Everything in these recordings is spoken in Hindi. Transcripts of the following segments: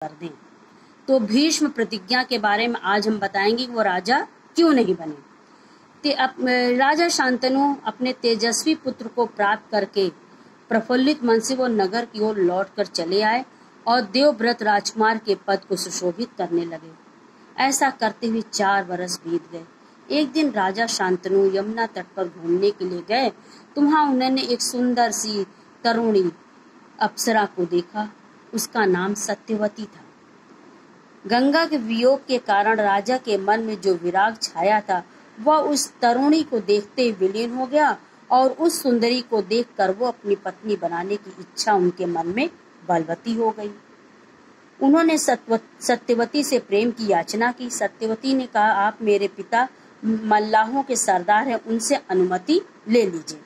कर दें। तो भीष्म प्रतिज्ञा के बारे में आज हम बताएंगे कि वो राजा क्यों नहीं बने। राजा शांतनु अपने तेजस्वी पुत्र को प्राप्त करके प्रफुल्लित मन से वो नगर की ओर लौटकर चले आए और देवव्रत राजकुमार के पद को सुशोभित करने लगे। ऐसा करते हुए 4 वर्ष बीत गए। एक दिन राजा शांतनु यमुना तट पर घूमने के लिए गए तो वहां उन्होंने एक सुंदर सी तरुणी अप्सरा को देखा। उसका नाम सत्यवती था। गंगा के वियोग के कारण राजा के मन में जो विराग छाया था वह उस तरुणी को देखते ही विलीन हो गया और उस सुंदरी को देखकर वो अपनी पत्नी बनाने की इच्छा उनके मन में बलवती हो गई। उन्होंने सत्यवती से प्रेम की याचना की। सत्यवती ने कहा, आप मेरे पिता मल्लाहों के सरदार हैं, उनसे अनुमति ले लीजिए।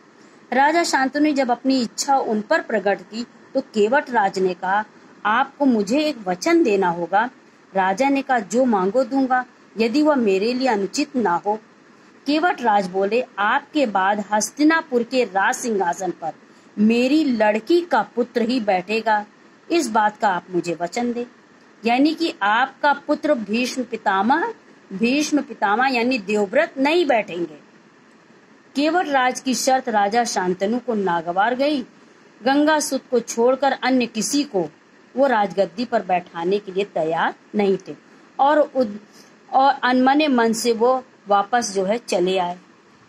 राजा शांतनु ने जब अपनी इच्छा उन पर प्रकट की तो केवट राज ने कहा, आपको मुझे एक वचन देना होगा। राजा ने कहा, जो मांगो दूंगा, यदि वह मेरे लिए अनुचित ना हो। केवट राज बोले, आपके बाद हस्तिनापुर के राज सिंहासन पर मेरी लड़की का पुत्र ही बैठेगा। इस बात का आप मुझे वचन दे, यानी कि आपका पुत्र भीष्म पितामह यानी देवव्रत नहीं बैठेंगे। केवट राज की शर्त राजा शांतनु को नागवार गई। गंगा सुत को छोड़कर अन्य किसी को वो राजगद्दी पर बैठाने के लिए तैयार नहीं थे और अनमने मन से वो वापस चले आए।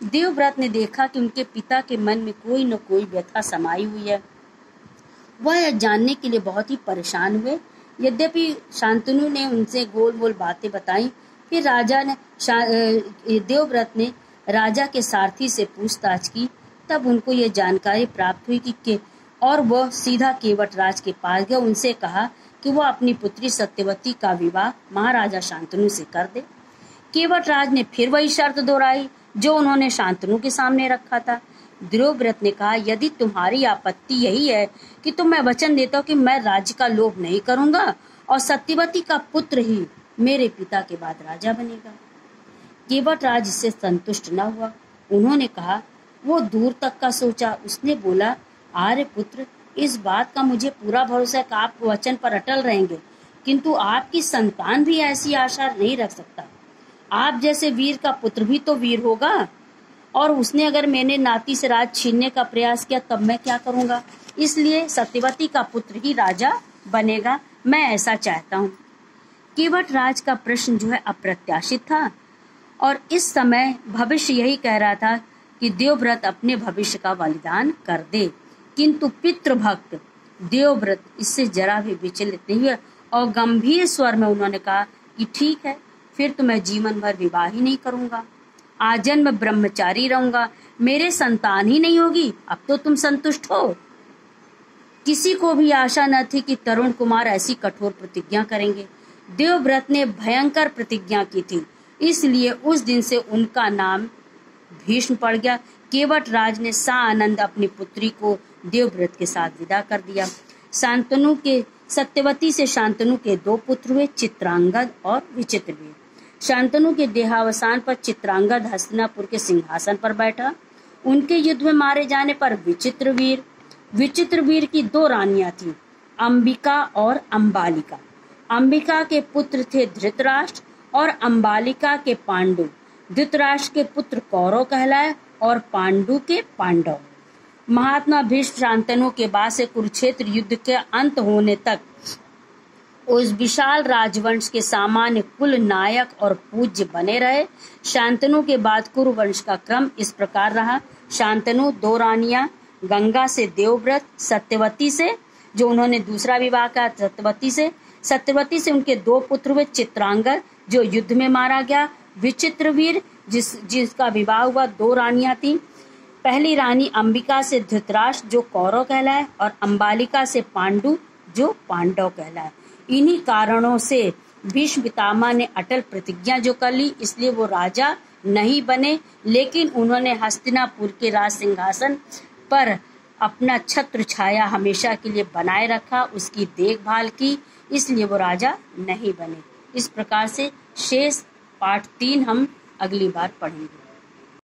देवव्रत ने देखा कि उनके पिता के मन में कोई न कोई व्यथा समाई हुई है। वह यह जानने के लिए बहुत ही परेशान हुए। यद्यपि शांतनु ने उनसे गोल मोल बातें बताई। फिर देवव्रत ने राजा के सारथी से पूछताछ की। तब उनको यह जानकारी प्राप्त हुई कि और वह सीधा केवट राज के पास गए। उनसे कहा कि वह अपनी पुत्री सत्यवती का विवाह महाराजा शांतनु से कर दे। केवट राज ने फिर वही शर्त दोहराई जो उन्होंने शांतनु के सामने रखा था। देवव्रत ने कहा, यदि तुम्हारी आपत्ति यही है कि तो मैं वचन देता हूँ कि मैं राज्य का लोभ नहीं करूंगा और सत्यवती का पुत्र ही मेरे पिता के बाद राजा बनेगा। केवट राज इससे संतुष्ट न हुआ। उन्होंने कहा, वो दूर तक का सोचा। उसने बोला, आर्य पुत्र, इस बात का मुझे पूरा भरोसा है कि आप वचन पर अटल रहेंगे, किंतु आपकी संतान भी ऐसी आशा नहीं रख सकता। आप जैसे वीर का पुत्र भी तो वीर होगा, और उसने अगर मैंने नाती से राज छीनने का प्रयास किया तब मैं क्या करूंगा। इसलिए सत्यवती का पुत्र ही राजा बनेगा, मैं ऐसा चाहता हूँ। केवट राज का प्रश्न अप्रत्याशित था और इस समय भविष्य यही कह रहा था कि देवव्रत अपने भविष्य का बलिदान कर दे। किंतु पितृभक्त देवव्रत इससे जरा भी विचलित नहीं हुए और गंभीर स्वर में उन्होंने कहा कि ठीक है, फिर तो मैं जीवन भर विवाह ही नहीं करूंगा, आजन्म ब्रह्मचारी रहूंगा, मेरे संतान ही नहीं होगी। अब तो तुम संतुष्ट हो। किसी को भी आशा न थी कि तरुण कुमार ऐसी कठोर प्रतिज्ञा करेंगे। देवव्रत ने भयंकर प्रतिज्ञा की थी, इसलिए उस दिन से उनका नाम भीष्म पड़ गया। केवट राज ने सानंद अपनी पुत्री को देवव्रत के साथ विदा कर दिया। सत्यवती से शांतनु के 2 पुत्र हुए, चित्रांगद और विचित्रवीर। शांतनु के देहावसान पर चित्रांगद हस्तिनापुर के सिंहासन पर बैठा। उनके युद्ध में मारे जाने पर विचित्रवीर की 2 रानियां थीं, अंबिका और अंबालिका। अंबिका के पुत्र थे धृतराष्ट्र और अंबालिका के पांडु। धृतराष्ट्र के पुत्र कौरव कहलाए और पांडु के पांडव। महात्मा भीष्म शांतनु के बाद से कुरुक्षेत्र युद्ध के अंत होने तक उस विशाल राजवंश के सामान्य कुल नायक और पूज्य बने रहे। शांतनु के बाद कुरुवंश का क्रम इस प्रकार रहा। शांतनु 2 रानियां, गंगा से देवव्रत, सत्यवती से जो उन्होंने दूसरा विवाह किया सत्यवती से उनके 2 पुत्र हुए, चित्रांगद जो युद्ध में मारा गया, विचित्रवीर जिसका विवाह हुआ। 2 रानियां थीं। पहली रानी अंबिका से धृतराष्ट्र जो कौरव कहलाए और अंबालिका से पांडु जो पांडव कहलाए। इन्हीं कारणों से भीष्म पितामह ने अटल प्रतिज्ञा कर ली, इसलिए वो राजा नहीं बने, लेकिन उन्होंने हस्तिनापुर के राज सिंहासन पर अपना छत्र छाया हमेशा के लिए बनाए रखा, उसकी देखभाल की, इसलिए वो राजा नहीं बने। इस प्रकार से शेष पाठ 3 हम अगली बार पढ़ेंगे।